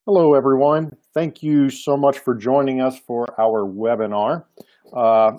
Hello, everyone. Thank you so much for joining us for our webinar.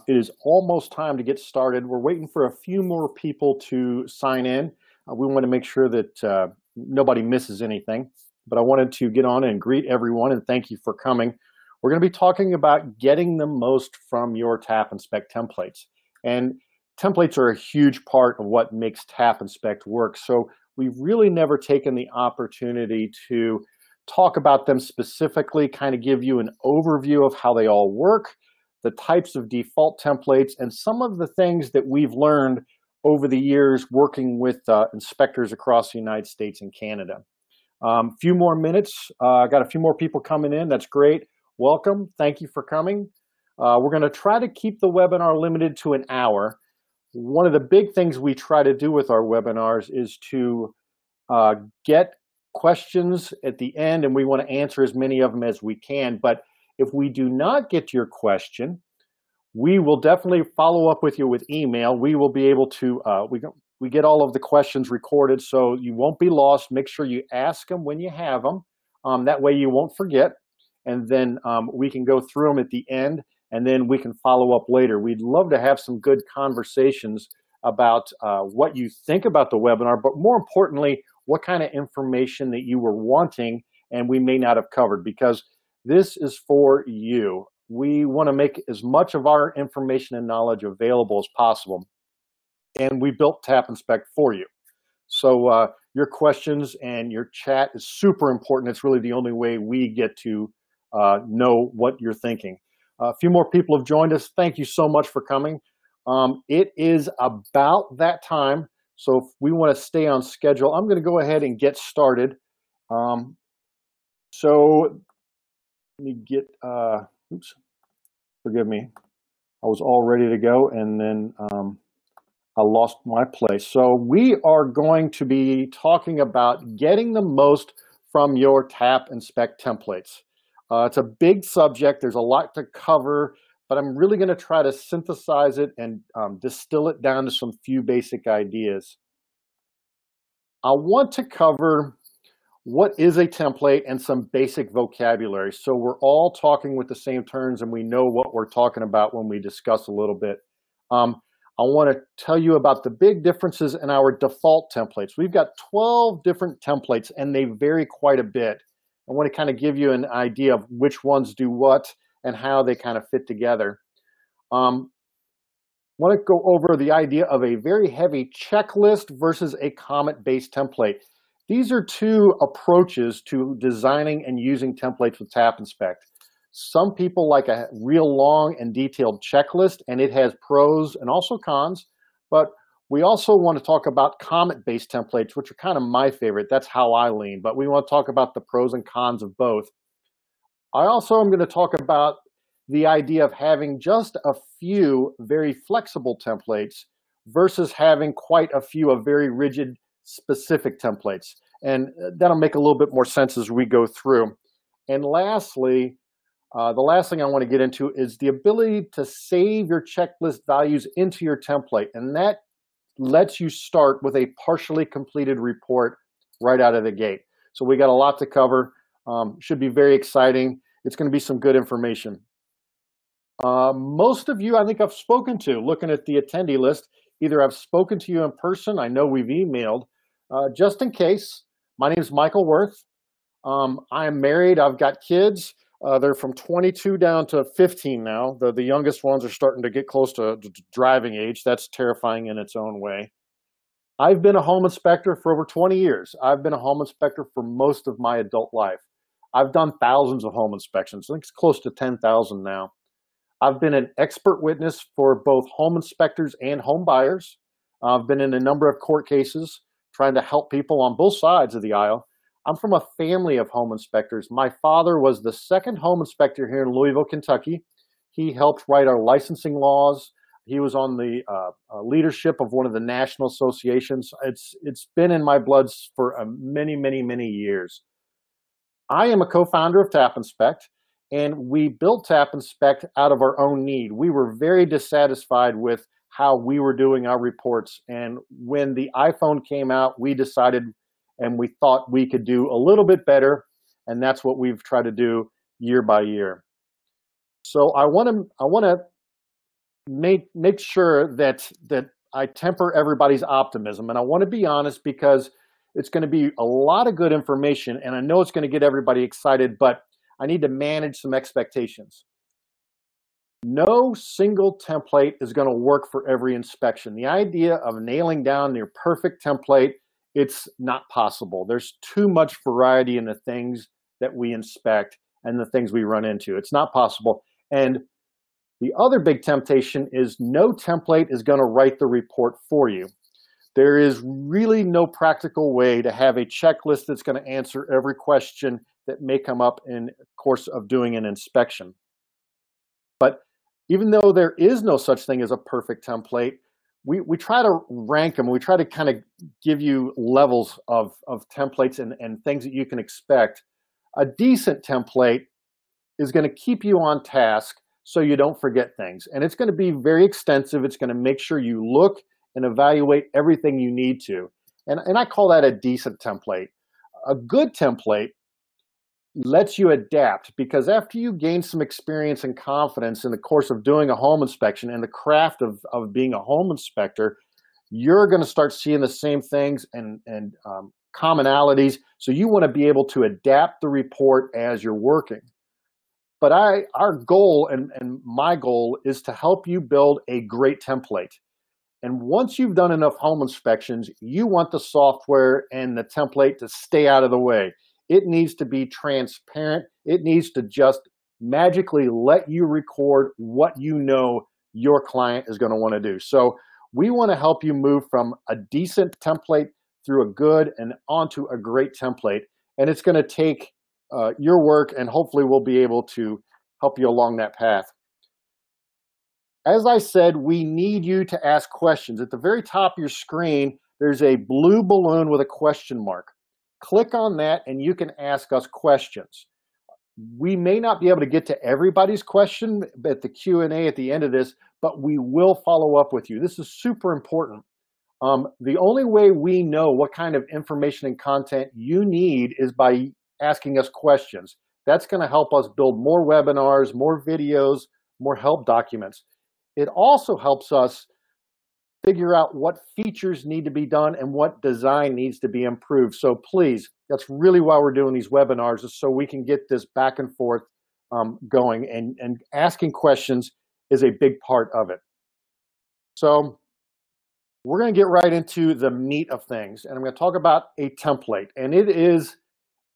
It is almost time to get started. We're waiting for a few more people to sign in. We want to make sure that nobody misses anything, but I wanted to get on and greet everyone and thank you for coming. We're going to be talking about getting the most from your Tap Inspect templates. And templates are a huge part of what makes Tap Inspect work. So we've really never taken the opportunity to talk about them specifically, kind of give you an overview of how they all work, the types of default templates, and some of the things that we've learned over the years working with inspectors across the United States and Canada. Few more minutes. Got a few more people coming in. That's great. Welcome. Thank you for coming. We're going to try to keep the webinar limited to an hour. One of the big things we try to do with our webinars is to get questions at the end, and we want to answer as many of them as we can. But if we do not get to your question, we will definitely follow up with you with email. We will be able to, we get all of the questions recorded, so you won't be lost. Make sure you ask them when you have them. That way you won't forget. And then we can go through them at the end, and then we can follow up later. We'd love to have some good conversations about what you think about the webinar, but more importantly, what kind of information that you were wanting and we may not have covered, because this is for you. We want to make as much of our information and knowledge available as possible. And we built Tap Inspect for you. So your questions and your chat is super important. It's really the only way we get to know what you're thinking. A few more people have joined us. Thank you so much for coming. It is about that time. So if we want to stay on schedule, I'm going to go ahead and get started. So let me get, oops, forgive me. I was all ready to go, and then I lost my place. So we are going to be talking about getting the most from your Tap Inspect templates. It's a big subject. There's a lot to cover, but I'm really going to try to synthesize it and distill it down to some few basic ideas. I want to cover what is a template and some basic vocabulary, so we're all talking with the same terms and we know what we're talking about when we discuss a little bit. I want to tell you about the big differences in our default templates. We've got 12 different templates and they vary quite a bit. I want to kind of give you an idea of which ones do what and how they kind of fit together. I want to go over the idea of a very heavy checklist versus a comment-based template. These are two approaches to designing and using templates with Tap Inspect. Some people like a real long and detailed checklist, and it has pros and also cons, but we also want to talk about comment-based templates, which are kind of my favorite. That's how I lean, but we want to talk about the pros and cons of both. I also am going to talk about the idea of having just a few very flexible templates versus having quite a few of very rigid, specific templates. And that'll make a little bit more sense as we go through. And lastly, the last thing I want to get into is the ability to save your checklist values into your template. And that lets you start with a partially completed report right out of the gate. So we got a lot to cover. Should be very exciting. It's going to be some good information. Most of you I think I've spoken to, looking at the attendee list. Either I've spoken to you in person, I know we've emailed. Just in case, my name is Michael Worth. I am married, I've got kids. They're from 22 down to 15 now. The youngest ones are starting to get close to driving age. That's terrifying in its own way. I've been a home inspector for over 20 years. I've been a home inspector for most of my adult life. I've done thousands of home inspections. I think it's close to 10,000 now. I've been an expert witness for both home inspectors and home buyers. I've been in a number of court cases trying to help people on both sides of the aisle. I'm from a family of home inspectors. My father was the second home inspector here in Louisville, Kentucky. He helped write our licensing laws. He was on the leadership of one of the national associations. It's been in my blood for many, many, many years. I am a co-founder of Tap Inspect, and we built Tap Inspect out of our own need. We were very dissatisfied with how we were doing our reports, and when the iPhone came out, we decided and we thought we could do a little bit better, and that's what we've tried to do year by year. So I want to make sure that I temper everybody's optimism, and I want to be honest because it's going to be a lot of good information, and I know it's going to get everybody excited, but I need to manage some expectations. No single template is going to work for every inspection. The idea of nailing down your perfect template, it's not possible. There's too much variety in the things that we inspect and the things we run into. It's not possible. And the other big temptation is no template is going to write the report for you. There is really no practical way to have a checklist that's going to answer every question that may come up in the course of doing an inspection. But even though there is no such thing as a perfect template, we try to rank them. We try to kind of give you levels of templates and things that you can expect. A decent template is going to keep you on task so you don't forget things. And it's going to be very extensive. It's going to make sure you look and evaluate everything you need to. And I call that a decent template. A good template lets you adapt, because after you gain some experience and confidence in the course of doing a home inspection and the craft of being a home inspector, you're going to start seeing the same things and commonalities. So you want to be able to adapt the report as you're working. But our goal and my goal is to help you build a great template. And once you've done enough home inspections, you want the software and the template to stay out of the way. It needs to be transparent. It needs to just magically let you record what you know your client is going to want to do. So we want to help you move from a decent template through a good and onto a great template. And it's going to take your work, and hopefully we'll be able to help you along that path. As I said, we need you to ask questions. At the very top of your screen, there's a blue balloon with a question mark. Click on that and you can ask us questions. We may not be able to get to everybody's question at the Q&A at the end of this, but we will follow up with you. This is super important. The only way we know what kind of information and content you need is by asking us questions. That's going to help us build more webinars, more videos, more help documents. It also helps us figure out what features need to be done and what design needs to be improved. So please, that's really why we're doing these webinars, is so we can get this back and forth going, and asking questions is a big part of it. So we're going to get right into the meat of things, and I'm going to talk about a template. And it is,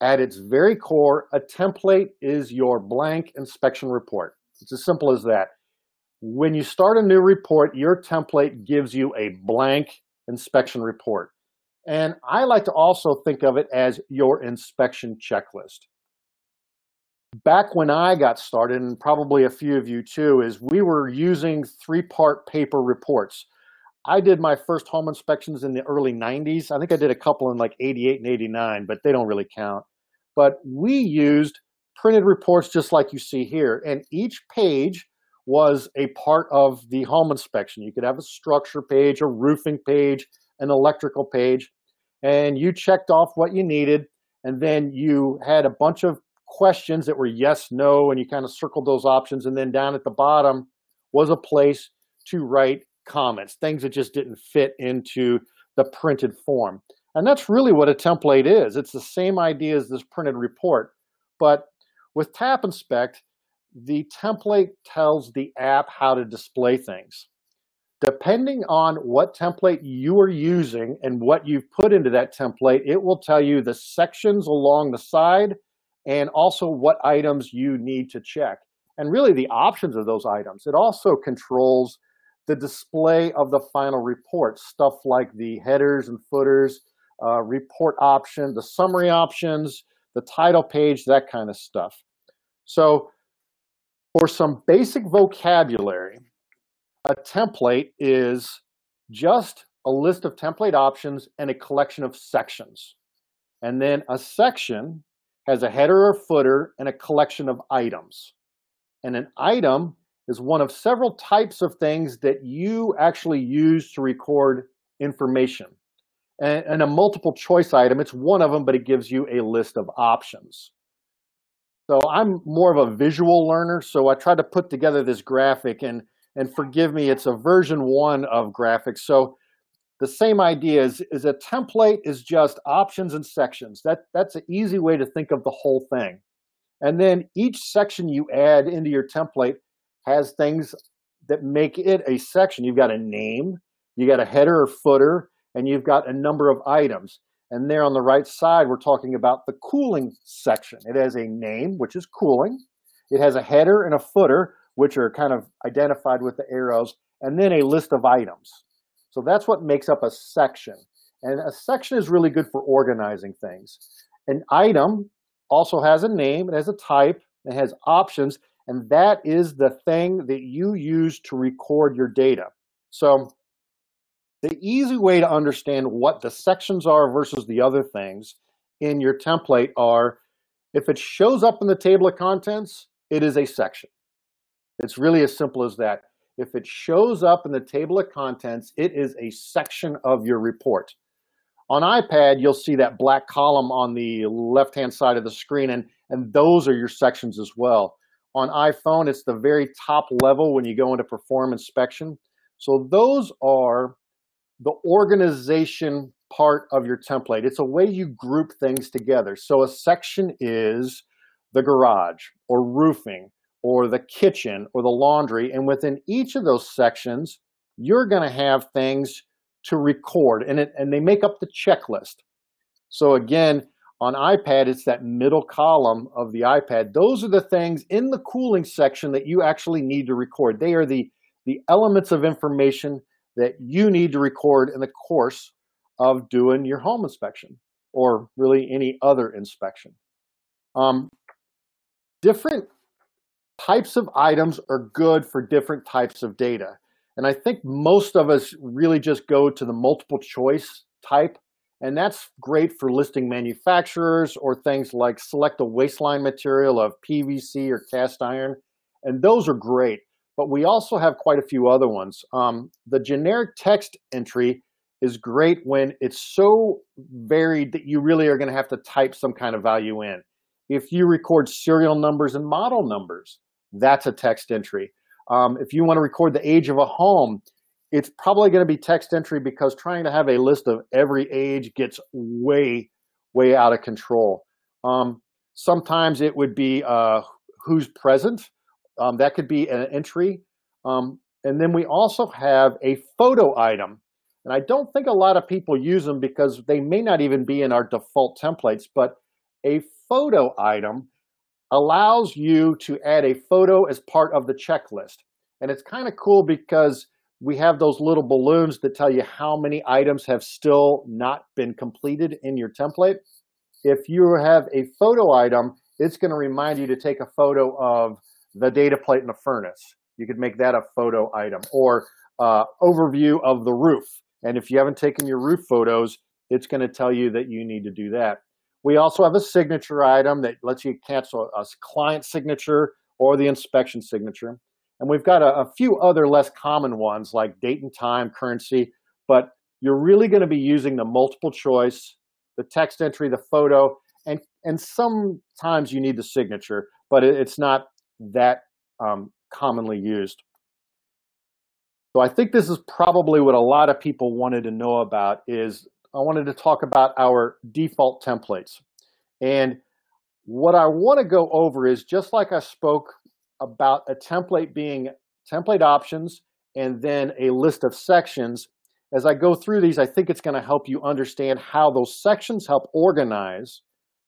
at its very core, a template is your blank inspection report. It's as simple as that. When you start a new report, your template gives you a blank inspection report. And I like to also think of it as your inspection checklist. Back when I got started, and probably a few of you too, is we were using 3-part paper reports. I did my first home inspections in the early 90s. I think I did a couple in like 88 and 89, but they don't really count. But we used printed reports just like you see here. And each page was a part of the home inspection. You could have a structure page, a roofing page, an electrical page, and you checked off what you needed, and then you had a bunch of questions that were yes, no, and you kind of circled those options, and then down at the bottom was a place to write comments, things that just didn't fit into the printed form. And that's really what a template is. It's the same idea as this printed report, but with Tap Inspect, the template tells the app how to display things. Depending on what template you are using and what you've put into that template, it will tell you the sections along the side and also what items you need to check. And really the options of those items. It also controls the display of the final report, stuff like the headers and footers, report option, the summary options, the title page, that kind of stuff. So for some basic vocabulary, a template is just a list of template options and a collection of sections. And then a section has a header or footer and a collection of items. And an item is one of several types of things that you actually use to record information. And a multiple choice item, it's one of them, but it gives you a list of options. So I'm more of a visual learner, so I tried to put together this graphic, and forgive me, it's a version 1 of graphics. So the same idea is a template is just options and sections. That's an easy way to think of the whole thing. And then each section you add into your template has things that make it a section. You've got a name, you got a header or footer, and you've got a number of items. And there on the right side, we're talking about the cooling section. It has a name, which is cooling. It has a header and a footer, which are kind of identified with the arrows, and then a list of items. So that's what makes up a section. And a section is really good for organizing things. An item also has a name, it has a type, it has options, and that is the thing that you use to record your data. So the easy way to understand what the sections are versus the other things in your template are, if it shows up in the table of contents, it is a section. It's really as simple as that. If it shows up in the table of contents, it is a section of your report. On iPad, you'll see that black column on the left-hand side of the screen, and those are your sections as well. On iPhone, it's the very top level when you go into Perform Inspection. So those are the organization part of your template. It's a way you group things together. So a section is the garage, or roofing, or the kitchen, or the laundry, and within each of those sections, you're going to have things to record, and they make up the checklist. So again, on iPad, it's that middle column of the iPad. Those are the things in the cooling section that you actually need to record. They are the elements of information that you need to record in the course of doing your home inspection, or really any other inspection. Different types of items are good for different types of data. And I think most of us really just go to the multiple choice type, and that's great for listing manufacturers or things like select a waistline material of PVC or cast iron, and those are great. But we also have quite a few other ones. The generic text entry is great when it's so varied that you really are going to have to type some kind of value in. If you record serial numbers and model numbers, that's a text entry. If you want to record the age of a home, it's probably going to be text entry, because trying to have a list of every age gets way, way out of control. Sometimes it would be who's present. That could be an entry. And then we also have a photo item. And I don't think a lot of people use them because they may not even be in our default templates, but a photo item allows you to add a photo as part of the checklist. And it's kind of cool because we have those little balloons that tell you how many items have still not been completed in your template. If you have a photo item, it's going to remind you to take a photo of the data plate in the furnace. You could make that a photo item, or overview of the roof. And if you haven't taken your roof photos, it's going to tell you that you need to do that. We also have a signature item that lets you cancel a client signature or the inspection signature. And we've got a few other less common ones like date and time, currency, but you're really going to be using the multiple choice, the text entry, the photo, and sometimes you need the signature, but it's not that commonly used. So I think this is probably what a lot of people wanted to know about. Is I wanted to talk about our default templates. And what I want to go over is, just like I spoke about a template being template options and then a list of sections, as I go through these, I think it's going to help you understand how those sections help organize,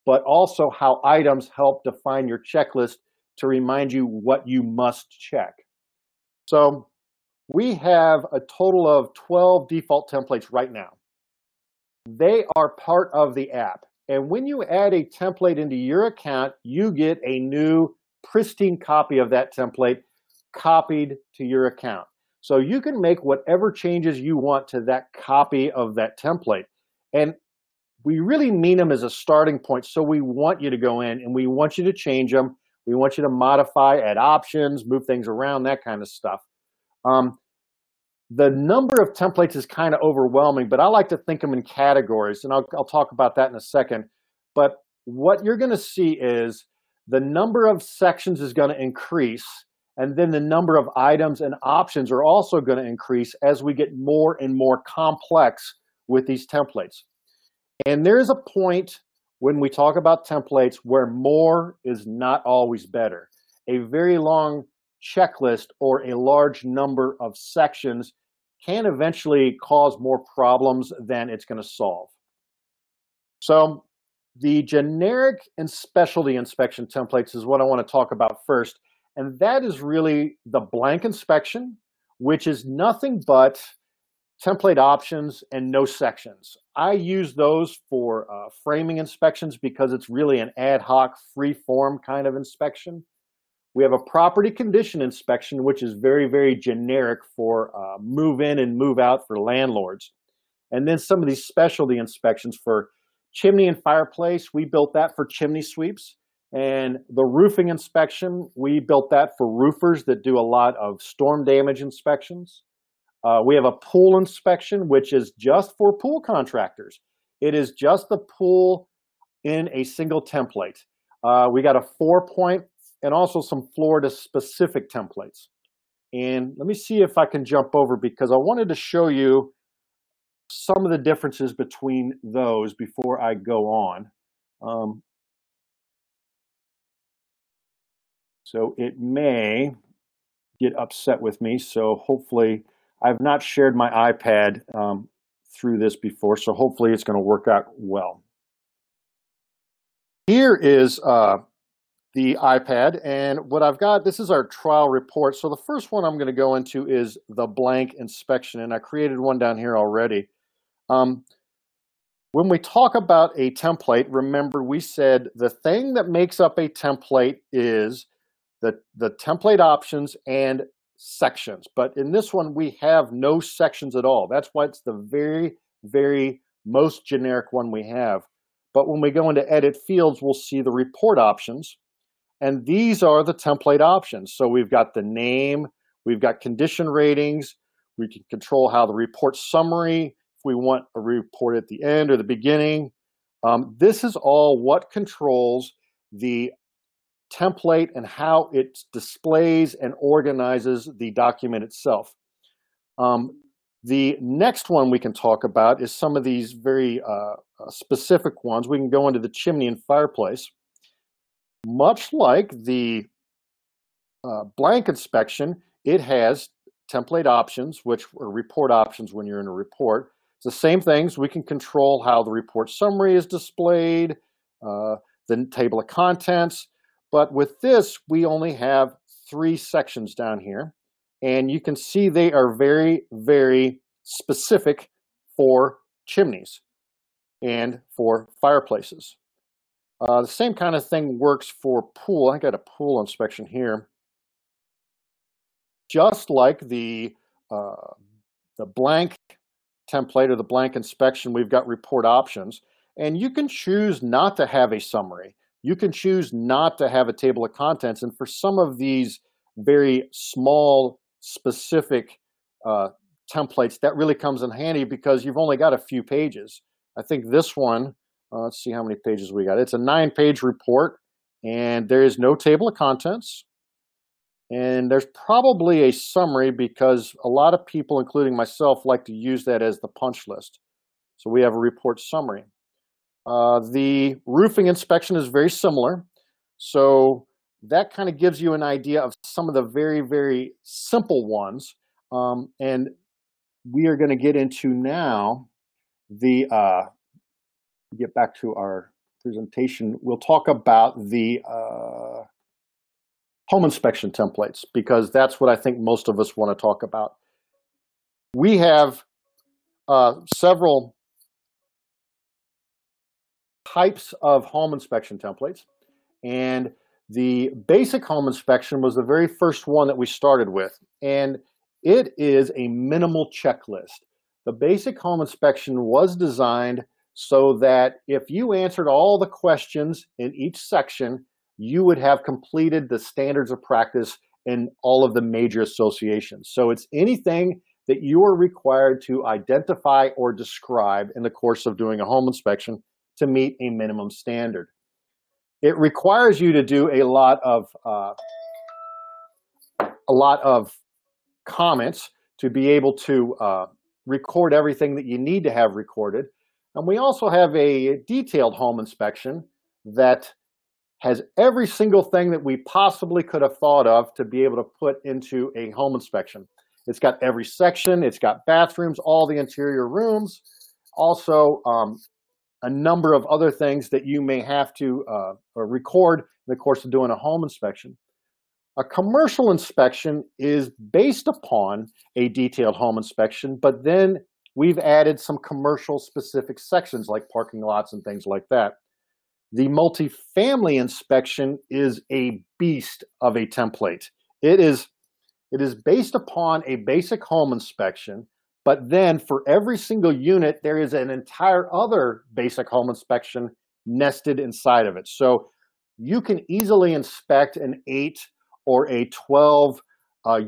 but also how items help define your checklist to remind you what you must check. So we have a total of 12 default templates right now. They are part of the app. And when you add a template into your account, you get a new pristine copy of that template copied to your account. So you can make whatever changes you want to that copy of that template. And we really mean them as a starting point. So we want you to go in and we want you to change them. We want you to modify, add options, move things around, that kind of stuff. The number of templates is kind of overwhelming, but I like to think of them in categories, and I'll talk about that in a second. But what you're going to see is the number of sections is going to increase, and then the number of items and options are also going to increase as we get more and more complex with these templates. And there's a point when we talk about templates where more is not always better. A very long checklist or a large number of sections can eventually cause more problems than it's going to solve. So the generic and specialty inspection templates is what I want to talk about first. And that is really the blank inspection, which is nothing but template options and no sections. I use those for framing inspections because it's really an ad hoc, free form kind of inspection. We have a property condition inspection, which is very, very generic for move in and move out for landlords. And then some of these specialty inspections for chimney and fireplace, we built that for chimney sweeps. And the roofing inspection, we built that for roofers that do a lot of storm damage inspections. We have a pool inspection, which is just for pool contractors. It is just the pool in a single template. We got a 4-point and also some Florida-specific templates. And let me see if I can jump over because I wanted to show you some of the differences between those before I go on. So it may get upset with me, so hopefully I've not shared my iPad through this before, so hopefully it's going to work out well. Here is the iPad, and what I've got, this is our trial report. So the first one I'm going to go into is the blank inspection, and I created one down here already. When we talk about a template, remember we said the thing that makes up a template is the template options and sections. But in this one, we have no sections at all. That's why it's the very, very most generic one we have. But when we go into edit fields, we'll see the report options. And these are the template options. So we've got the name, we've got condition ratings, we can control how the report summary, if we want a report at the end or the beginning. This is all what controls the template and how it displays and organizes the document itself. The next one we can talk about is some of these very specific ones. We can go into the chimney and fireplace. Much like the blank inspection, it has template options, which are report options when you're in a report. It's the same things. We can control how the report summary is displayed, the table of contents. But with this, we only have 3 sections down here. And you can see they are very, very specific for chimneys and for fireplaces. The same kind of thing works for pool. I got a pool inspection here. Just like the blank template or the blank inspection, we've got report options. And you can choose not to have a summary. You can choose not to have a table of contents. And for some of these very small, specific templates, that really comes in handy because you've only got a few pages. I think this one, let's see how many pages we got. It's a 9-page report, and there is no table of contents. And there's probably a summary because a lot of people, including myself, like to use that as the punch list. So we have a report summary. The roofing inspection is very similar. So that kind of gives you an idea of some of the very, very simple ones. And we are going to get into now the, get back to our presentation, we'll talk about the home inspection templates because that's what I think most of us want to talk about. We have several types of home inspection templates, and the basic home inspection was the very first one that we started with, and it is a minimal checklist. The basic home inspection was designed so that if you answered all the questions in each section, you would have completed the standards of practice in all of the major associations. So it's anything that you are required to identify or describe in the course of doing a home inspection to meet a minimum standard. It requires you to do a lot of comments to be able to record everything that you need to have recorded. And we also have a detailed home inspection that has every single thing that we possibly could have thought of to be able to put into a home inspection. It's got every section, it's got bathrooms, all the interior rooms, also a number of other things that you may have to record in the course of doing a home inspection. A commercial inspection is based upon a detailed home inspection, but then we've added some commercial specific sections like parking lots and things like that. The multifamily inspection is a beast of a template. It is based upon a basic home inspection, but then for every single unit, there is an entire other basic home inspection nested inside of it. So you can easily inspect an 8 or a 12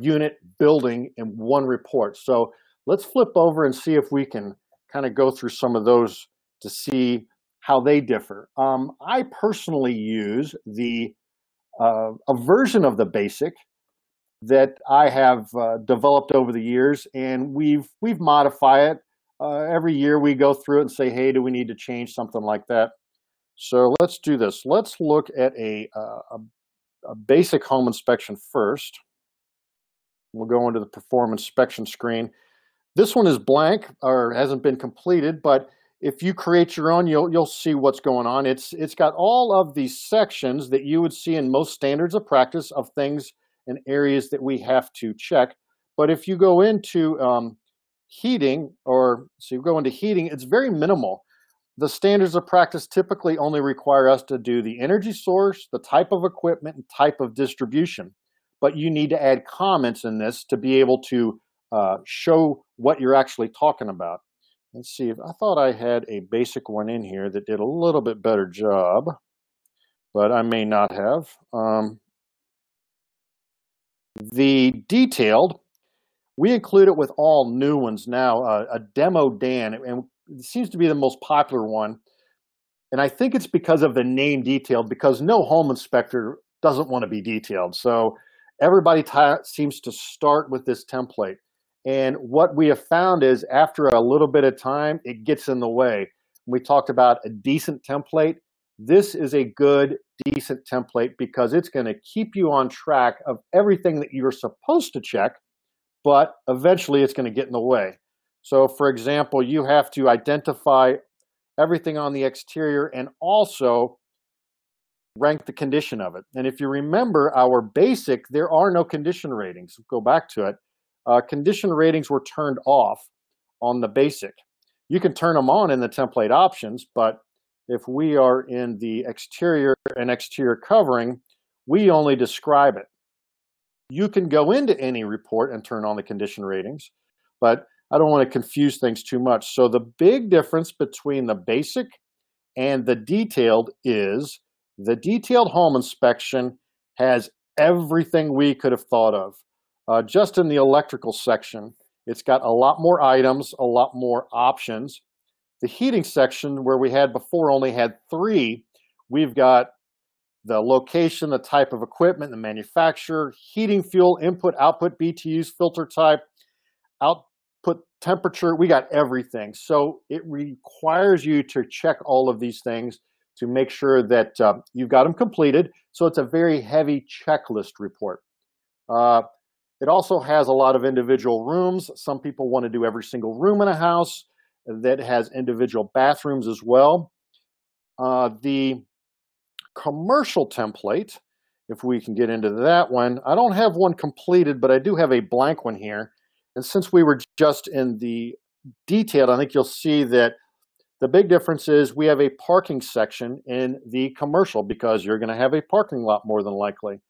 unit building in one report. So let's flip over and see if we can kind of go through some of those to see how they differ. I personally use a version of the basic that I have developed over the years, and we've modified it. Every year we go through it and say, hey, do we need to change something like that? So let's do this. Let's look at a basic home inspection first. We'll go into the perform inspection screen. This one is blank or hasn't been completed, but if you create your own, you'll see what's going on. It's got all of these sections that you would see in most standards of practice of things and areas that we have to check. But if you go into heating, it's very minimal. The standards of practice typically only require us to do the energy source, the type of equipment, and type of distribution. But you need to add comments in this to be able to show what you're actually talking about. Let's see, I thought I had a basic one in here that did a little bit better job, but I may not have. The detailed, we include it with all new ones now, a demo Dan, and it seems to be the most popular one. And I think it's because of the name detailed, because no home inspector doesn't want to be detailed. So everybody seems to start with this template. And what we have found is after a little bit of time, it gets in the way. We talked about a decent template. This is a good, decent template because it's going to keep you on track of everything that you're supposed to check, but eventually it's going to get in the way. So for example, you have to identify everything on the exterior and also rank the condition of it. And if you remember our basic, there are no condition ratings. Go back to it. Condition ratings were turned off on the basic. You can turn them on in the template options, but if we are in the exterior and exterior covering, we only describe it. You can go into any report and turn on the condition ratings, but I don't want to confuse things too much. So the big difference between the basic and the detailed is the detailed home inspection has everything we could have thought of. Just in the electrical section, it's got a lot more items, a lot more options. The heating section, where we had before only had 3, we've got the location, the type of equipment, the manufacturer, heating fuel, input, output, BTUs, filter type, output temperature. We got everything. So it requires you to check all of these things to make sure that you've got them completed. So it's a very heavy checklist report. It also has a lot of individual rooms. Some people want to do every single room in a house. That has individual bathrooms as well. The commercial template, if we can get into that one, I don't have one completed, but I do have a blank one here. And since we were just in the detailed, I think you'll see that the big difference is we have a parking section in the commercial because you're going to have a parking lot more than likely.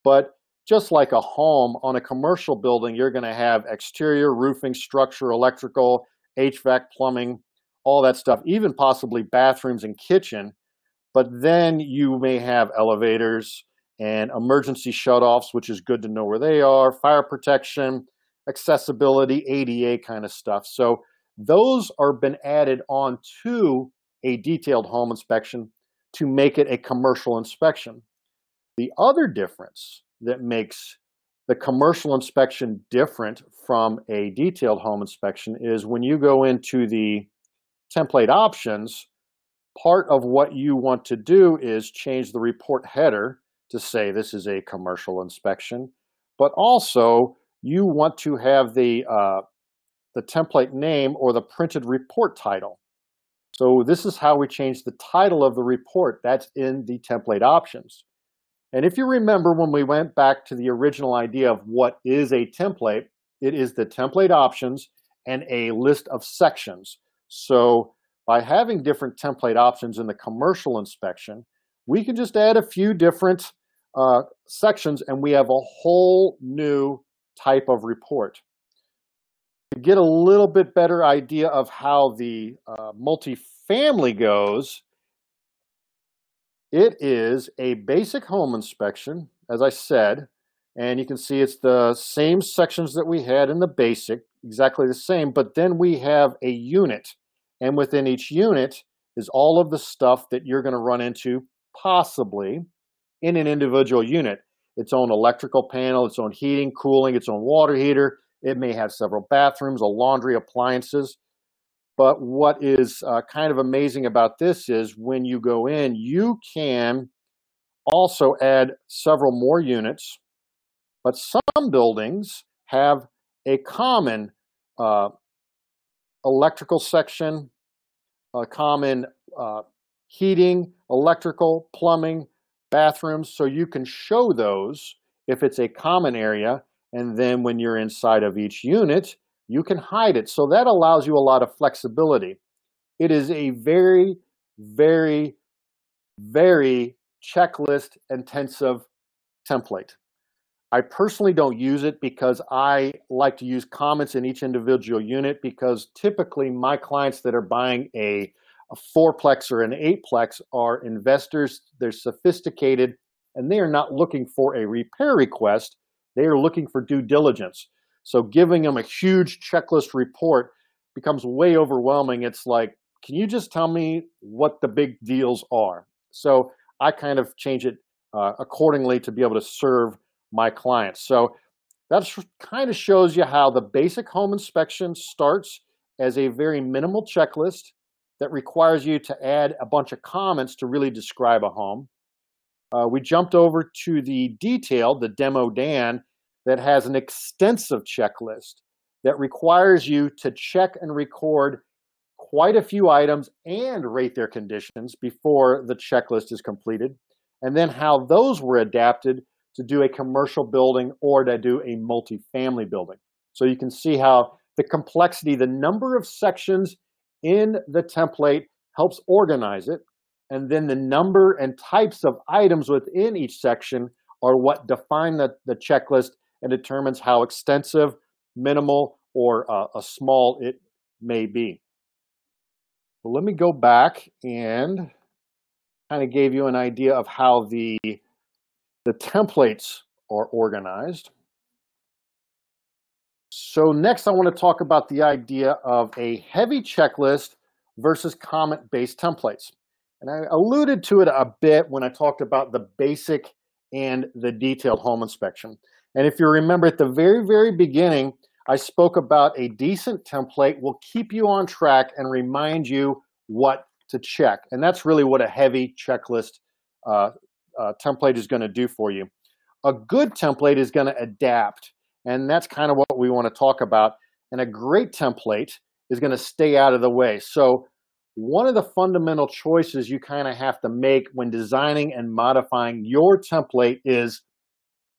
But just like a home on a commercial building, you're going to have exterior, roofing, structure, electrical, HVAC, plumbing, all that stuff, even possibly bathrooms and kitchen. But then you may have elevators and emergency shutoffs, which is good to know where they are, fire protection, accessibility, ADA kind of stuff. So those are been added on to a detailed home inspection. to make it a commercial inspection. The other difference that makes the commercial inspection different from a detailed home inspection is when you go into the template options, part of what you want to do is change the report header to say this is a commercial inspection, but also you want to have the template name or the printed report title. So this is how we change the title of the report. That's in the template options. And if you remember when we went back to the original idea of what is a template, it is the template options and a list of sections. So by having different template options in the commercial inspection, we can just add a few different sections and we have a whole new type of report. To get a little bit better idea of how the multifamily goes, it is a basic home inspection, as I said, and you can see it's the same sections that we had in the basic, exactly the same, but then we have a unit, and within each unit is all of the stuff that you're going to run into possibly in an individual unit. Its own electrical panel, its own heating, cooling, its own water heater. It may have several bathrooms, a laundry, appliances. But what is kind of amazing about this is when you go in, you can also add several more units, but some buildings have a common electrical section, a common heating, electrical, plumbing, bathrooms, so you can show those if it's a common area, and then when you're inside of each unit, you can hide it. So that allows you a lot of flexibility. It is a very, very, very checklist intensive template. I personally don't use it because I like to use comments in each individual unit, because typically my clients that are buying a fourplex or an eightplex are investors. They're sophisticated and they are not looking for a repair request. They are looking for due diligence. So giving them a huge checklist report becomes way overwhelming. It's like, can you just tell me what the big deals are? So I kind of change it accordingly to be able to serve my clients. So that kind of shows you how the basic home inspection starts as a very minimal checklist that requires you to add a bunch of comments to really describe a home. We jumped over to the detailed, the Demo Dan, that has an extensive checklist that requires you to check and record quite a few items and rate their conditions before the checklist is completed, and then how those were adapted to do a commercial building or to do a multifamily building. So you can see how the complexity, the number of sections in the template helps organize it, and then the number and types of items within each section are what define the checklist and determines how extensive, minimal, or a small it may be. Well, let me go back and kind of gave you an idea of how the templates are organized. So next I want to talk about the idea of a heavy checklist versus comment-based templates. And I alluded to it a bit when I talked about the basic and the detailed home inspection. And if you remember at the very, very beginning, I spoke about a decent template will keep you on track and remind you what to check. And that's really what a heavy checklist template is going to do for you. A good template is going to adapt, and that's kind of what we want to talk about. And a great template is going to stay out of the way. So one of the fundamental choices you kind of have to make when designing and modifying your template is,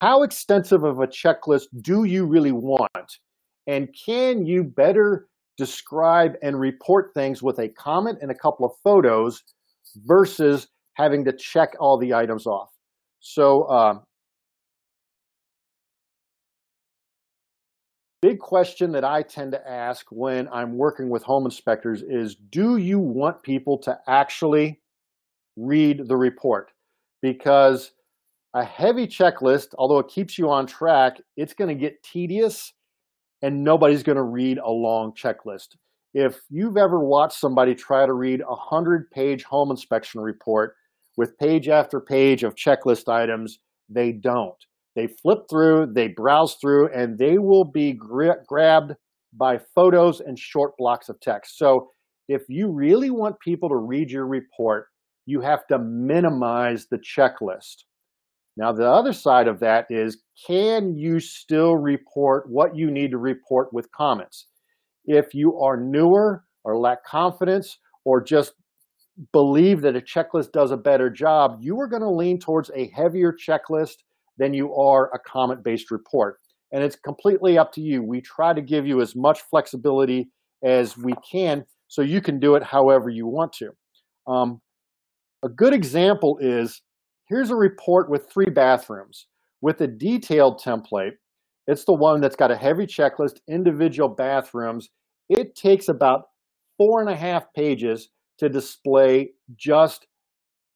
how extensive of a checklist do you really want? And can you better describe and report things with a comment and a couple of photos versus having to check all the items off? So big question that I tend to ask when I'm working with home inspectors is, do you want people to actually read the report? Because a heavy checklist, although it keeps you on track, it's going to get tedious and nobody's going to read a long checklist. If you've ever watched somebody try to read a 100-page home inspection report with page after page of checklist items, they don't. They flip through, they browse through, and they will be grabbed by photos and short blocks of text. So if you really want people to read your report, you have to minimize the checklist. Now, the other side of that is, can you still report what you need to report with comments? If you are newer or lack confidence or just believe that a checklist does a better job, you are going to lean towards a heavier checklist than you are a comment-based report. And it's completely up to you. We try to give you as much flexibility as we can so you can do it however you want to. A good example is, here's a report with 3 bathrooms. With a detailed template, it's the one that's got a heavy checklist, individual bathrooms. It takes about 4.5 pages to display just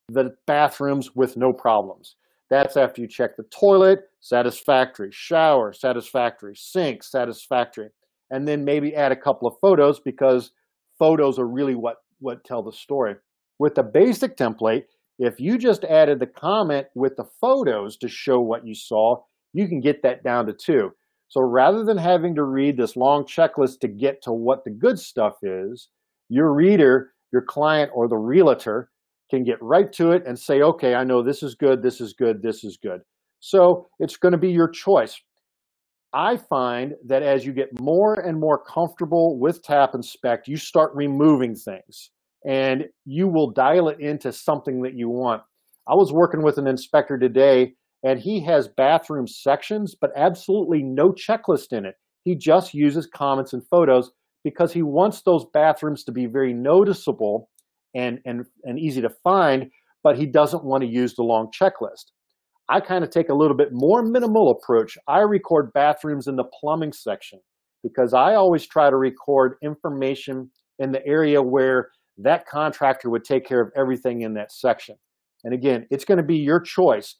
the bathrooms with no problems. That's after you check the toilet, satisfactory, shower, satisfactory, sink, satisfactory, and then maybe add a couple of photos because photos are really what tell the story. With the basic template, if you just added the comment with the photos to show what you saw, you can get that down to 2. So rather than having to read this long checklist to get to what the good stuff is, your reader, your client, or the realtor can get right to it and say, okay, I know this is good, this is good, this is good. So it's going to be your choice. I find that as you get more and more comfortable with Tap Inspect, you start removing things and you will dial it into something that you want. I was working with an inspector today and he has bathroom sections, but absolutely no checklist in it. He just uses comments and photos because he wants those bathrooms to be very noticeable and easy to find, but he doesn't want to use the long checklist. I kind of take a little bit more minimal approach. I record bathrooms in the plumbing section because I always try to record information in the area where that contractor would take care of everything in that section. And again, it's going to be your choice.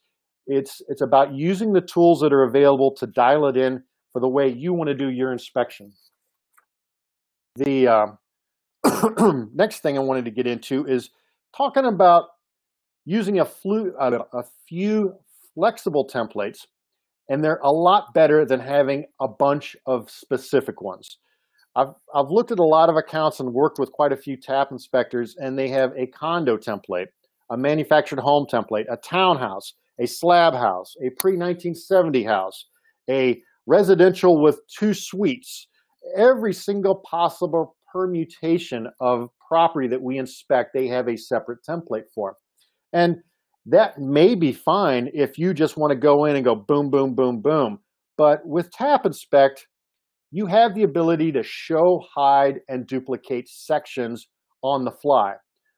It's about using the tools that are available to dial it in for the way you want to do your inspection. The next thing I wanted to get into is talking about using a few flexible templates, and they're a lot better than having a bunch of specific ones. I've looked at a lot of accounts and worked with quite a few TAP inspectors, and they have a condo template, a manufactured home template, a townhouse, a slab house, a pre-1970 house, a residential with 2 suites. Every single possible permutation of property that we inspect, they have a separate template for. And that may be fine if you just want to go in and go boom, boom, boom, boom. But with Tap Inspect, you have the ability to show, hide, and duplicate sections on the fly.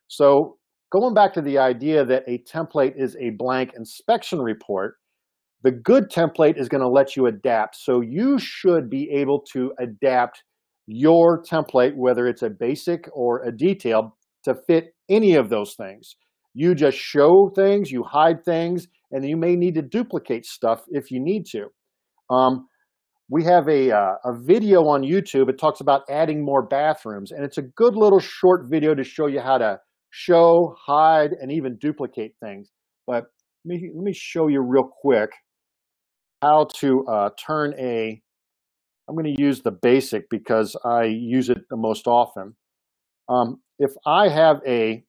So going back to the idea that a template is a blank inspection report, the good template is going to let you adapt. So you should be able to adapt your template, whether it's a basic or a detailed, to fit any of those things. You just show things, you hide things, and you may need to duplicate stuff if you need to. We have a video on YouTube. It talks about adding more bathrooms, and it's a good little short video to show you how to show, hide, and even duplicate things. But let me show you real quick how to turn I'm going to use the basic because I use it the most often. If I have a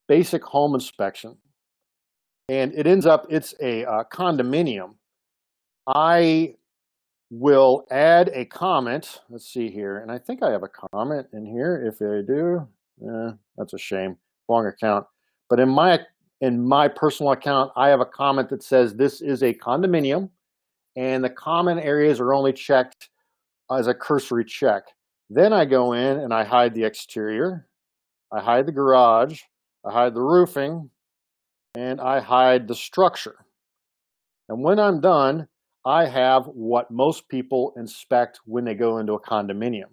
basic home inspection and it ends up it's a condominium, I will add a comment. Let's see here, and I think I have a comment in here. If I do, that's a shame, wrong account. But in my personal account, I have a comment that says this is a condominium, and the common areas are only checked as a cursory check. Then I go in and I hide the exterior, I hide the garage, I hide the roofing, and I hide the structure. And when I'm done, I have what most people inspect when they go into a condominium.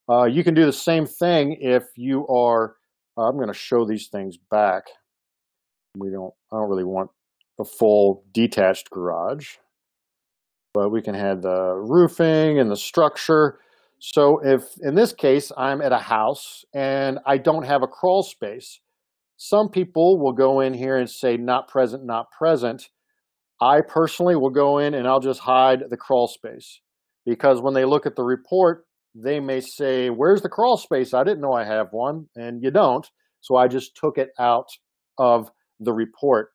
You can do the same thing if you are, I'm going to show these things back. I don't really want the full detached garage, but we can have the roofing and the structure. So if in this case I'm at a house and I don't have a crawl space, Some people will go in here and say not present, not present. I personally will go in and I'll just hide the crawl space, because when they look at the report, they may say, where's the crawl space? I didn't know I have one, and you don't. So I just took it out of the report.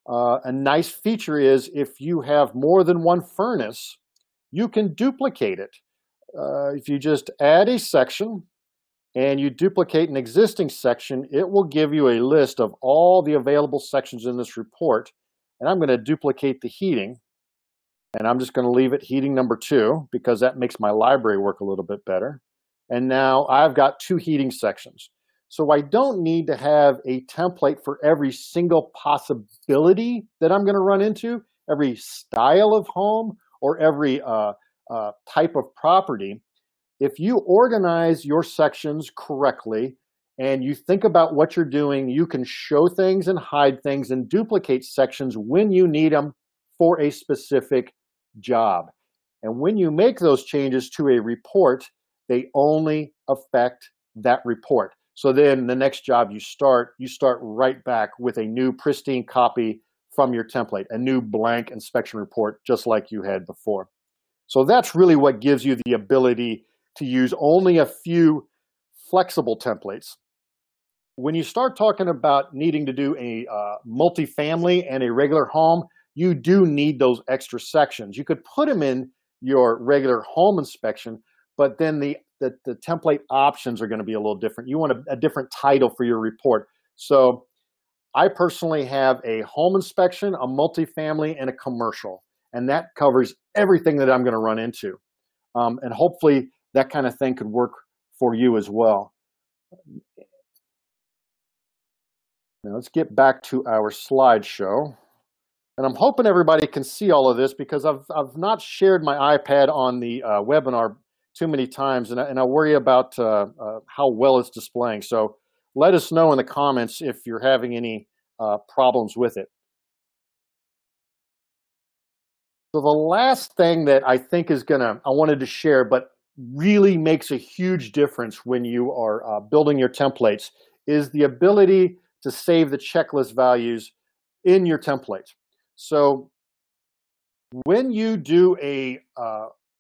A nice feature is if you have more than one furnace, you can duplicate it. If you just add a section and you duplicate an existing section, it will give you a list of all the available sections in this report. And I'm going to duplicate the heating, and I'm just going to leave it heating number 2 because that makes my library work a little bit better. And now I've got 2 heating sections. So I don't need to have a template for every single possibility that I'm going to run into, every style of home, or every type of property. If you organize your sections correctly and you think about what you're doing, you can show things and hide things and duplicate sections when you need them for a specific job. And when you make those changes to a report, they only affect that report. So then the next job you start right back with a new pristine copy from your template, a new blank inspection report, just like you had before. So that's really what gives you the ability to use only a few flexible templates. When you start talking about needing to do a multifamily and a regular home, you do need those extra sections. You could put them in your regular home inspection, but then the template options are going to be a little different. You want a different title for your report. So I personally have a home inspection, a multifamily, and a commercial, and that covers everything that I'm going to run into. And hopefully that kind of thing could work for you as well. Now let's get back to our slideshow. And I'm hoping everybody can see all of this because I've not shared my iPad on the webinar too many times, and I worry about how well it's displaying. So let us know in the comments if you're having any problems with it. So the last thing that I think I wanted to share, but really makes a huge difference when you are building your templates, is the ability to save the checklist values in your template. So when you do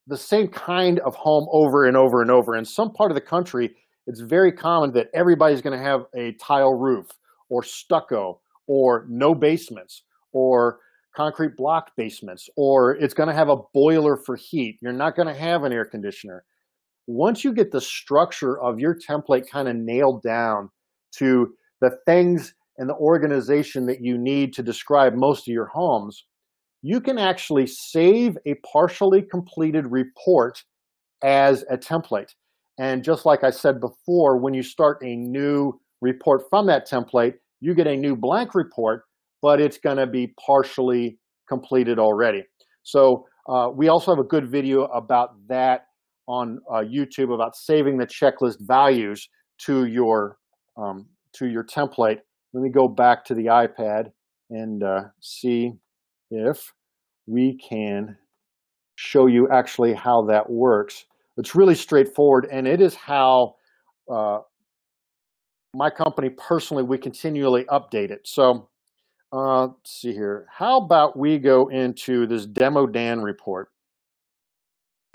the same kind of home over and over and over, in some part of the country, it's very common that everybody's going to have a tile roof or stucco or no basements or concrete block basements, or it's going to have a boiler for heat. You're not going to have an air conditioner. Once you get the structure of your template kind of nailed down to the things and the organization that you need to describe most of your homes, you can actually save a partially completed report as a template. And just like I said before, when you start a new report from that template, you get a new blank report, but it's going to be partially completed already. So we also have a good video about that on YouTube, about saving the checklist values to your template. Let me go back to the iPad and see if we can show you actually how that works. It's really straightforward, and it is how my company personally, we continually update it. So let's see here. How about we go into this Demo Dan report?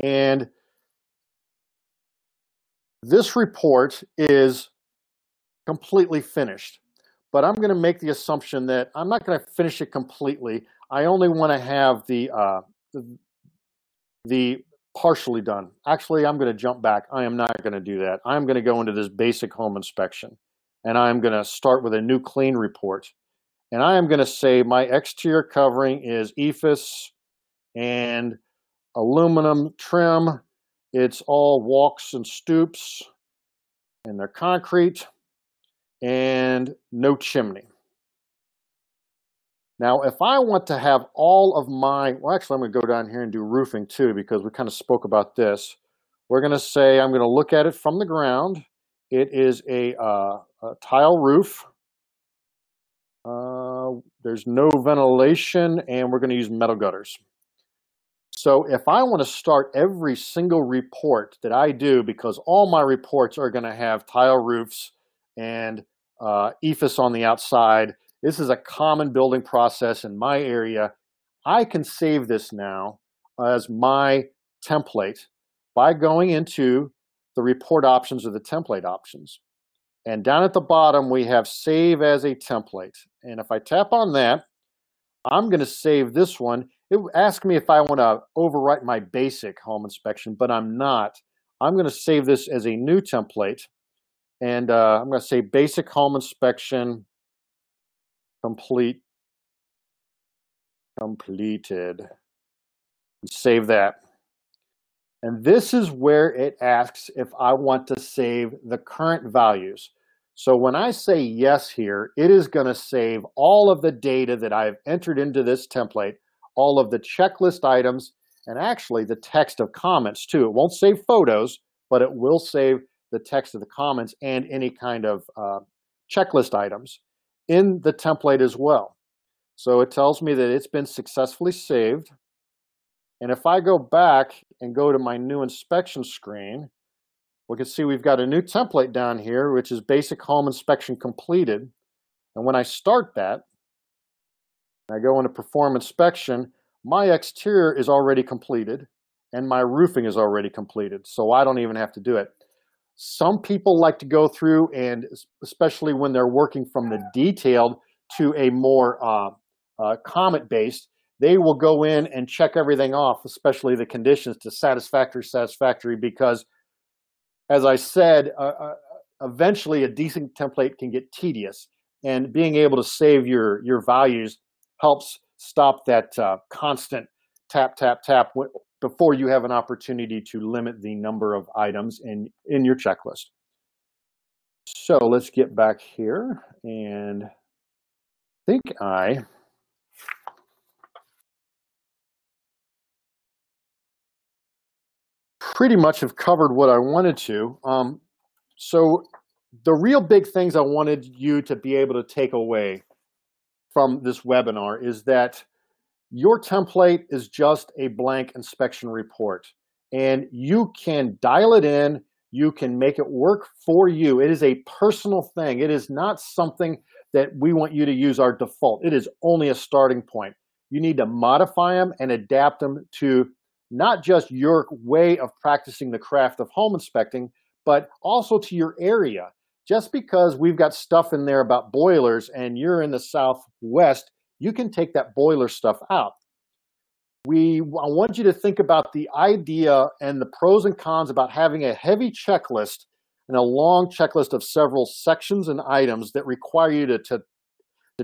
And this report is completely finished, but I'm going to make the assumption that I'm not going to finish it completely. I only want to have the partially done. Actually, I'm going to jump back. I am not going to do that. I'm going to go into this basic home inspection, and I'm going to start with a new clean report. And I am going to say my exterior covering is EIFS and aluminum trim. It's all walks and stoops, and they're concrete, and no chimney. Now, if I want to have all of well, actually, I'm going to go down here and do roofing too, because we kind of spoke about this. We're going to say I'm going to look at it from the ground. It is a tile roof. There's no ventilation, and we're going to use metal gutters. So if I want to start every single report that I do, because all my reports are going to have tile roofs and EIFS on the outside. This is a common building process in my area. I can save this now as my template by going into the report options or the template options. And down at the bottom, we have save as a template. And if I tap on that, I'm going to save this one. It asks me if I want to overwrite my basic home inspection, but I'm not. I'm going to save this as a new template. And I'm going to say basic home inspection completed. Save that. And this is where it asks if I want to save the current values. So when I say yes here, it is going to save all of the data that I've entered into this template, all of the checklist items, and actually the text of comments too. It won't save photos, but it will save the text of the comments and any kind of checklist items in the template as well. So it tells me that it's been successfully saved. And if I go back and go to my new inspection screen, we can see we've got a new template down here, which is basic home inspection completed. And when I start that, I go into perform inspection, my exterior is already completed and my roofing is already completed. So I don't even have to do it. Some people like to go through, and especially when they're working from the detailed to a more comment-based, they will go in and check everything off, especially the conditions, to satisfactory, because as I said, eventually a decent template can get tedious, and being able to save your values helps stop that constant tap, tap, tap before you have an opportunity to limit the number of items in your checklist. So let's get back here, and I think I pretty much have covered what I wanted to. So the real big things I wanted you to be able to take away from this webinar is that your template is just a blank inspection report, and you can dial it in, you can make it work for you. It is a personal thing. It is not something that we want you to use our default. It is only a starting point. You need to modify them and adapt them to not just your way of practicing the craft of home inspecting, but also to your area. Just because we've got stuff in there about boilers and you're in the Southwest, you can take that boiler stuff out. I want you to think about the idea and the pros and cons about having a heavy checklist and a long checklist of several sections and items that require you to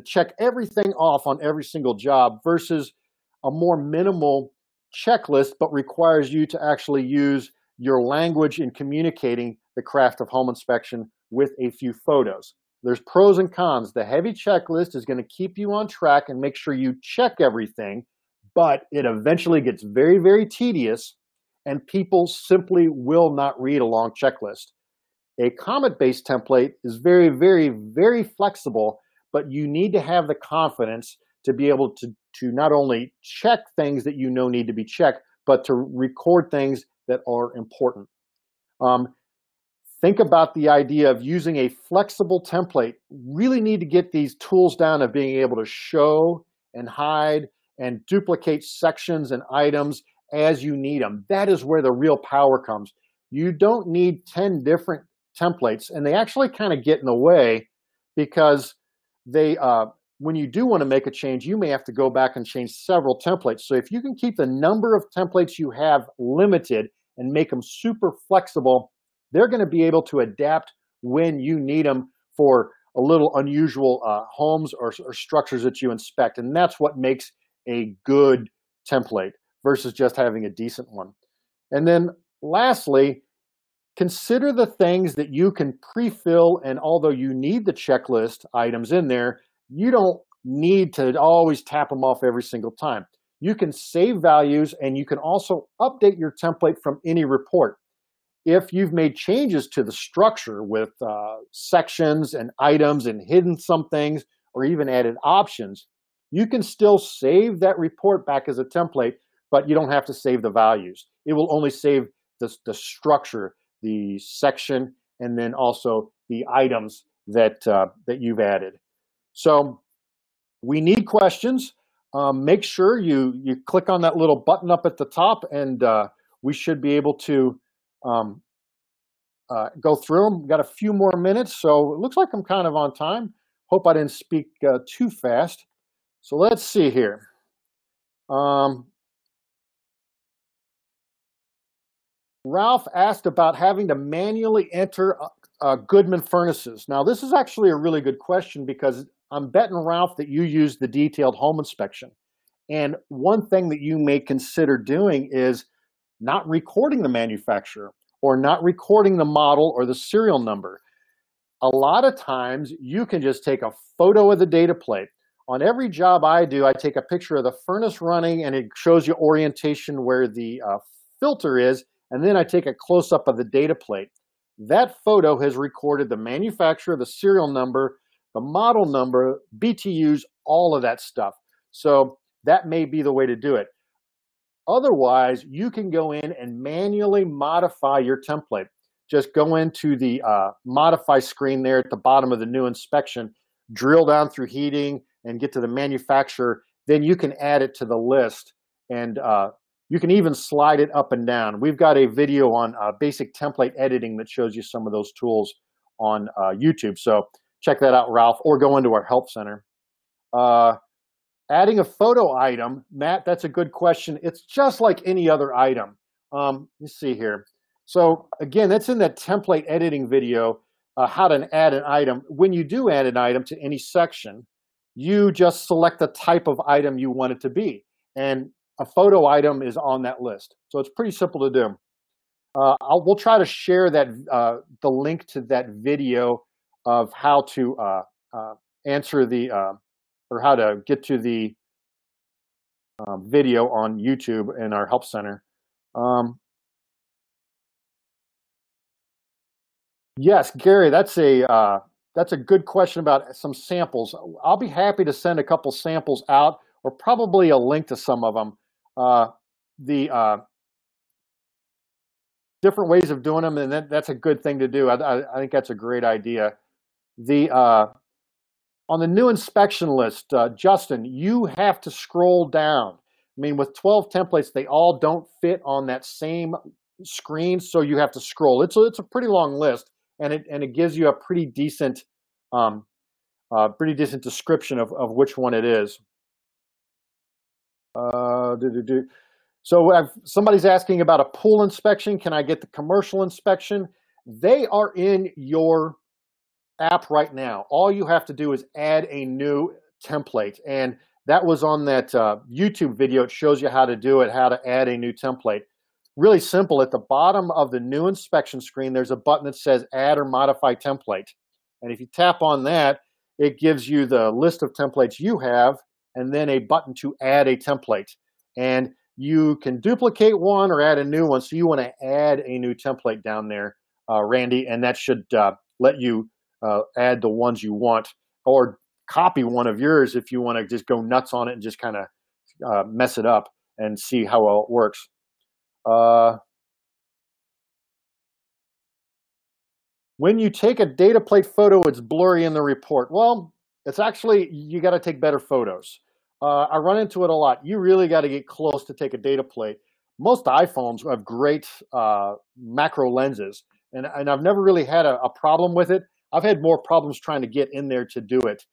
check everything off on every single job versus a more minimal checklist, but requires you to actually use your language in communicating the craft of home inspection with a few photos. There's pros and cons. The heavy checklist is going to keep you on track and make sure you check everything, but it eventually gets very, very tedious, and people simply will not read a long checklist. A comment-based template is very, very, very flexible, but you need to have the confidence to be able to not only check things that you know need to be checked, but to record things that are important. Think about the idea of using a flexible template. Really need to get these tools down of being able to show and hide and duplicate sections and items as you need them. That is where the real power comes. You don't need 10 different templates, and they actually kind of get in the way because they, when you do want to make a change, you may have to go back and change several templates. So if you can keep the number of templates you have limited and make them super flexible, they're going to be able to adapt when you need them for a little unusual homes or structures that you inspect. And that's what makes a good template versus just having a decent one. And then lastly, consider the things that you can pre-fill, and although you need the checklist items in there, you don't need to always tap them off every single time. You can save values, and you can also update your template from any report. If you've made changes to the structure with sections and items and hidden some things or even added options, you can still save that report back as a template, but you don't have to save the values. It will only save the structure, the section, and then also the items that you've added. So we need questions. Make sure you click on that little button up at the top, and we should be able to go through them. We've got a few more minutes, so it looks like I'm kind of on time. Hope I didn't speak too fast. So let's see here. Ralph asked about having to manually enter Goodman furnaces. Now, this is actually a really good question because I'm betting, Ralph, that you use the detailed home inspection. And one thing that you may consider doing is not recording the manufacturer or not recording the model or the serial number. A lot of times you can just take a photo of the data plate. On every job I do, I take a picture of the furnace running and it shows you orientation where the filter is, and then I take a close-up of the data plate. That photo has recorded the manufacturer, the serial number, the model number, BTUs, all of that stuff. So that may be the way to do it. Otherwise, you can go in and manually modify your template. Just go into the modify screen there at the bottom of the new inspection, drill down through heating and get to the manufacturer. Then you can add it to the list, and you can even slide it up and down. We've got a video on basic template editing that shows you some of those tools on YouTube. So check that out, Ralph, or go into our help center. Adding a photo item, Matt, that's a good question. It's just like any other item. Let's see here. So again, that's in that template editing video, how to add an item. When you do add an item to any section, you just select the type of item you want it to be. And a photo item is on that list. So it's pretty simple to do. We'll try to share that the link to that video of how to answer the, or how to get to the video on YouTube in our help center. Yes, Gary, that's a good question about some samples. I'll be happy to send a couple samples out, or probably a link to some of them. The different ways of doing them, and that's a good thing to do. I think that's a great idea. On the new inspection list, Justin, you have to scroll down. I mean, with 12 templates, they all don't fit on that same screen, so you have to scroll. It's a pretty long list, and it gives you a pretty decent description of which one it is. So somebody's asking about a pool inspection. Can I get the commercial inspection? They are in your app right now. All you have to do is add a new template, and that was on that YouTube video. It shows you how to do it, how to add a new template. Really simple. At the bottom of the new inspection screen, there's a button that says add or modify template, and if you tap on that, it gives you the list of templates you have, and then a button to add a template. And you can duplicate one or add a new one. So you want to add a new template down there, Randy, and that should let you add the ones you want, or copy one of yours if you want to just go nuts on it and just kind of mess it up and see how well it works. When you take a data plate photo, it's blurry in the report. Well, it's actually, you got to take better photos. I run into it a lot. You really got to get close to take a data plate. Most iPhones have great macro lenses, and I've never really had a problem with it. I've had more problems trying to get in there to do it.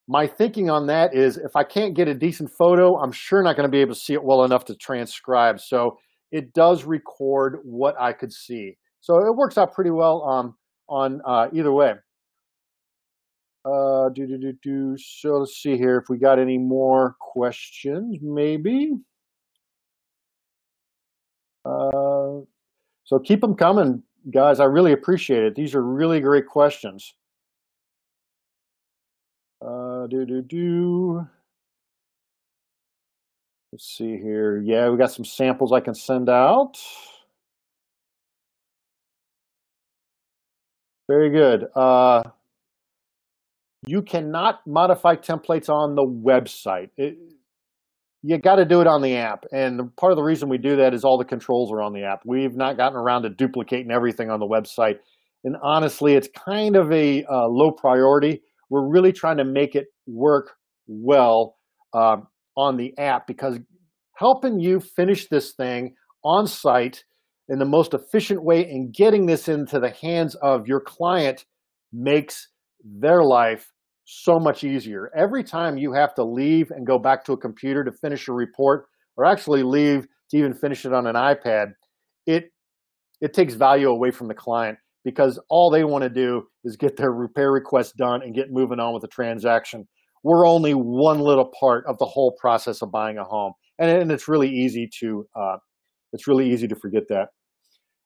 My thinking on that is, if I can't get a decent photo, I'm sure not going to be able to see it well enough to transcribe. So it does record what I could see. So it works out pretty well on either way. So let's see here if we got any more questions, maybe. So keep them coming, guys. I really appreciate it. These are really great questions. Let's see here. Yeah, we got some samples I can send out. Very good. You cannot modify templates on the website. You got to do it on the app. And part of the reason we do that is all the controls are on the app. We've not gotten around to duplicating everything on the website. and honestly, it's kind of a low priority. We're really trying to make it work well on the app, because helping you finish this thing on site in the most efficient way and getting this into the hands of your client makes their life so much easier. Every time you have to leave and go back to a computer to finish a report, or actually leave to even finish it on an iPad, it takes value away from the client, because all they want to do is get their repair request done and get moving on with the transaction. We're only one little part of the whole process of buying a home, and it's really easy to forget that.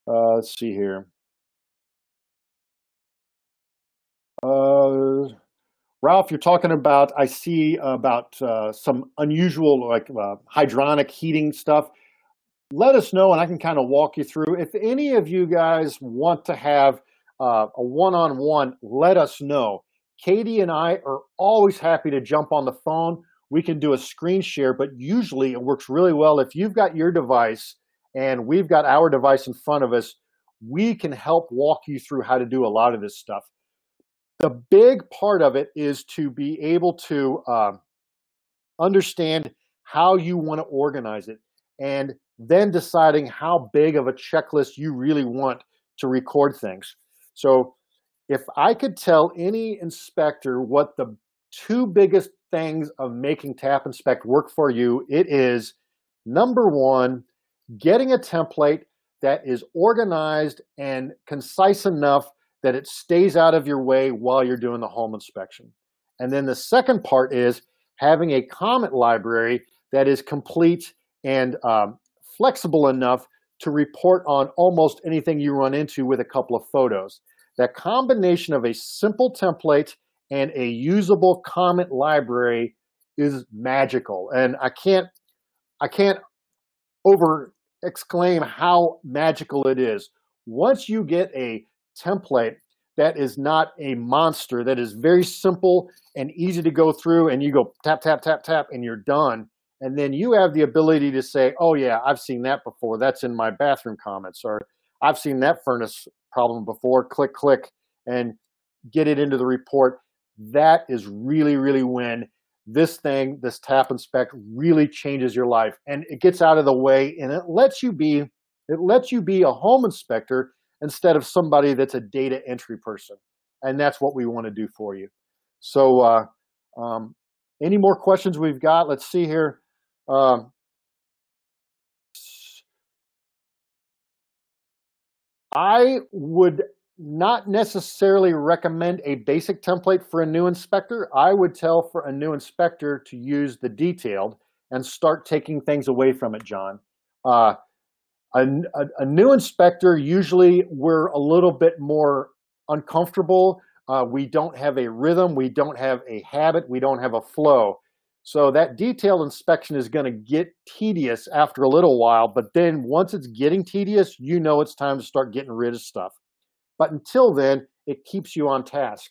Let's see here. Ralph, you're talking about, I see about some unusual, like hydronic heating stuff. Let us know and I can kind of walk you through. If any of you guys want to have a one-on-one, let us know. Katie and I are always happy to jump on the phone. We can do a screen share, but usually it works really well if you've got your device and we've got our device in front of us. We can help walk you through how to do a lot of this stuff. The big part of it is to be able to understand how you want to organize it, and then deciding how big of a checklist you really want to record things. So if I could tell any inspector what the two biggest things of making Tap Inspect work for you, it is, number one, getting a template that is organized and concise enough that it stays out of your way while you're doing the home inspection. And then the second part is having a comment library that is complete and flexible enough to report on almost anything you run into with a couple of photos. That combination of a simple template and a usable comment library is magical. And I can't over exclaim how magical it is. Once you get a template that is not a monster, that is very simple and easy to go through, and you go tap, tap, tap, tap, and you're done. And then you have the ability to say, oh yeah, I've seen that before. That's in my bathroom comments. Or I've seen that furnace problem before. Click, click, and get it into the report. That is really, really when this Tap Inspect really changes your life. And it gets out of the way, and it lets you be a home inspector instead of somebody that's a data entry person. And that's what we want to do for you. So any more questions we've got? Let's see here. I would not necessarily recommend a basic template for a new inspector. I would tell for a new inspector to use the detailed and start taking things away from it, John. A new inspector, usually we're a little bit more uncomfortable. We don't have a rhythm. We don't have a habit. We don't have a flow. So that detailed inspection is going to get tedious after a little while, but then once it's getting tedious, you know it's time to start getting rid of stuff. But until then, it keeps you on task.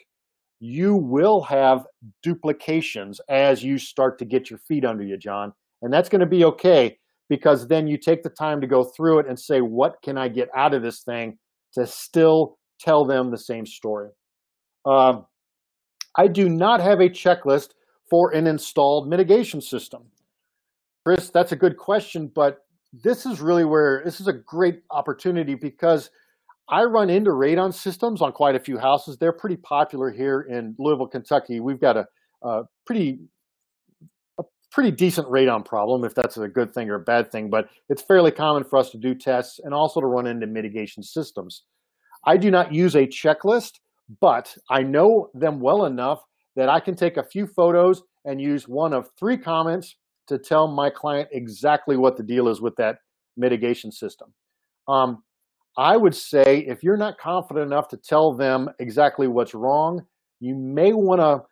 You will have duplications as you start to get your feet under you, John, and that's going to be okay, because then you take the time to go through it and say, what can I get out of this thing to still tell them the same story? I do not have a checklist for an installed mitigation system. Chris, that's a good question, but this is a great opportunity, because I run into radon systems on quite a few houses. They're pretty popular here in Louisville, Kentucky. We've got a pretty decent radon problem, if that's a good thing or a bad thing, but it's fairly common for us to do tests and also to run into mitigation systems. I do not use a checklist, but I know them well enough that I can take a few photos and use one of 3 comments to tell my client exactly what the deal is with that mitigation system. I would say if you're not confident enough to tell them exactly what's wrong, you may want to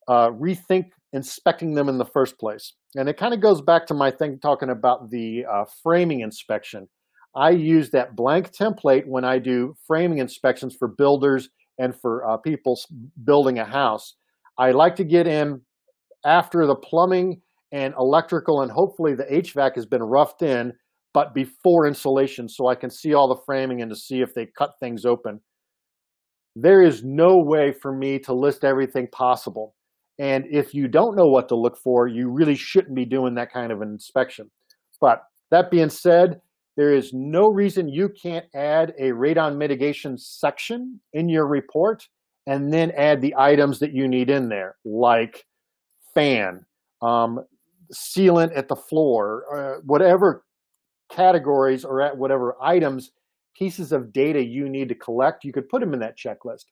rethink inspecting them in the first place. And it kind of goes back to my thing talking about the framing inspection. I use that blank template when I do framing inspections for builders and for people building a house. I like to get in after the plumbing and electrical and hopefully the HVAC has been roughed in, but before insulation, so I can see all the framing and to see if they cut things open. there is no way for me to list everything possible. And if you don't know what to look for, you really shouldn't be doing that kind of an inspection. But that being said, there is no reason you can't add a radon mitigation section in your report and then add the items that you need in there, like fan, sealant at the floor, whatever categories or at whatever items, pieces of data you need to collect, you could put them in that checklist.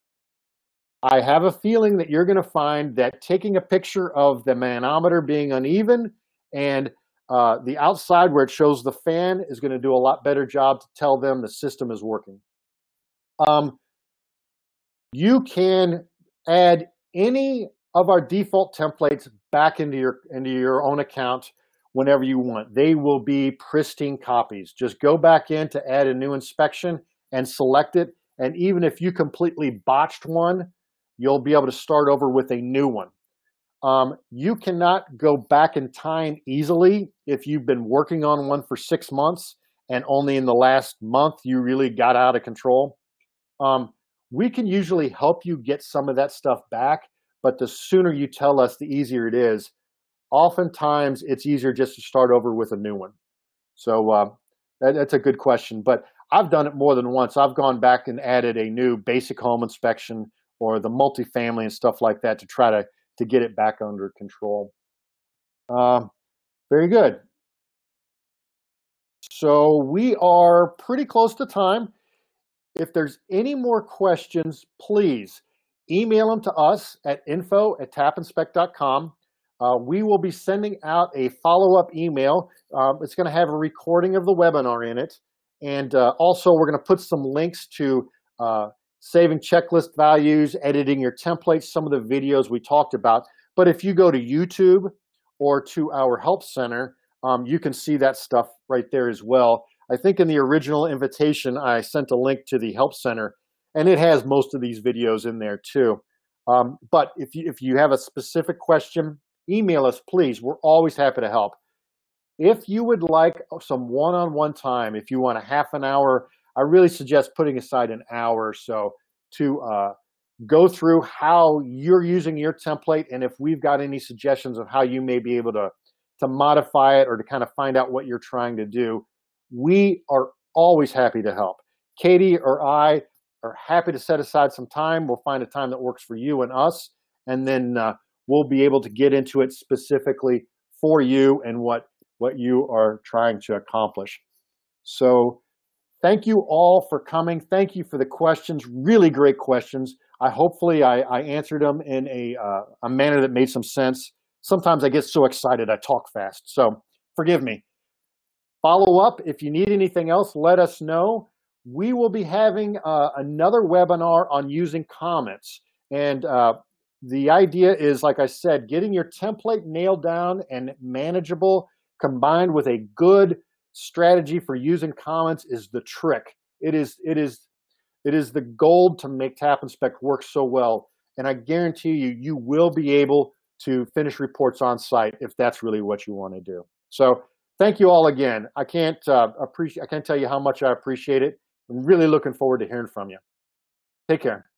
I have a feeling that you're going to find that taking a picture of the manometer being uneven and the outside where it shows the fan is going to do a lot better job to tell them the system is working. You can add any of our default templates back into your own account whenever you want. They will be pristine copies. Just go back in to add a new inspection and select it. And even if you completely botched one, you'll be able to start over with a new one. You cannot go back in time easily if you've been working on one for 6 months and only in the last month you really got out of control. We can usually help you get some of that stuff back, but the sooner you tell us, the easier it is. Oftentimes, it's easier just to start over with a new one. So that's a good question, but I've done it more than once. I've gone back and added a new basic home inspection or the multifamily and stuff like that to try to get it back under control. Very good. So we are pretty close to time. If there's any more questions, please email them to us at info@tapinspect.com. We will be sending out a follow-up email. It's going to have a recording of the webinar in it. And also, we're going to put some links to saving checklist values, editing your templates, some of the videos we talked about. But if you go to YouTube or to our Help Center, you can see that stuff right there as well. I think in the original invitation, I sent a link to the Help Center, and it has most of these videos in there too. But if you have a specific question, email us, please. We're always happy to help. If you would like some one-on-one time, if you want a half an hour, I really suggest putting aside an hour or so to go through how you're using your template, and if we've got any suggestions of how you may be able to modify it or to kind of find out what you're trying to do. We are always happy to help. Katie or I are happy to set aside some time. We'll find a time that works for you and us, and then we'll be able to get into it specifically for you and what you are trying to accomplish. So thank you all for coming. Thank you for the questions. Really great questions. Hopefully I answered them in a manner that made some sense. Sometimes I get so excited I talk fast, so forgive me. Follow up. If you need anything else, let us know. We will be having another webinar on using comments. And the idea is, like I said, getting your template nailed down and manageable combined with a good strategy for using comments is the trick. It is the gold to make TapInspect work so well. And I guarantee you, you will be able to finish reports on site if that's really what you want to do. So thank you all again. I can't tell you how much I appreciate it. I'm really looking forward to hearing from you. Take care.